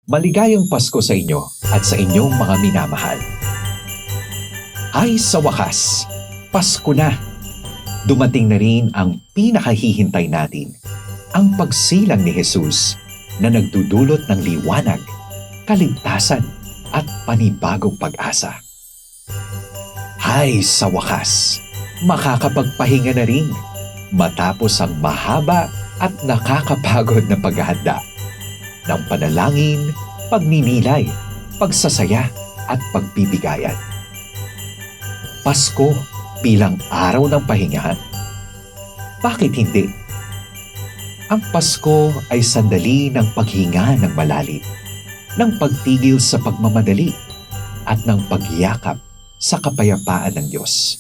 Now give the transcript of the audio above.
Maligayang Pasko sa inyo at sa inyong mga minamahal. Ay sa wakas, Pasko na. Dumating na rin ang pinakahihintay natin, ang pagsilang ni Jesus na nagdudulot ng liwanag, kaligtasan at panibagong pag-asa. Ay sa wakas, makakapagpahinga na rin matapos ang mahaba at nakakapagod na paghahanda ng panalangin, pagninilay, pagsasaya at pagbibigayan. Pasko bilang araw ng pahinga? Bakit hindi? Ang Pasko ay sandali ng paghinga ng malalim, ng pagtigil sa pagmamadali, at ng pagyakap sa kapayapaan ng Diyos.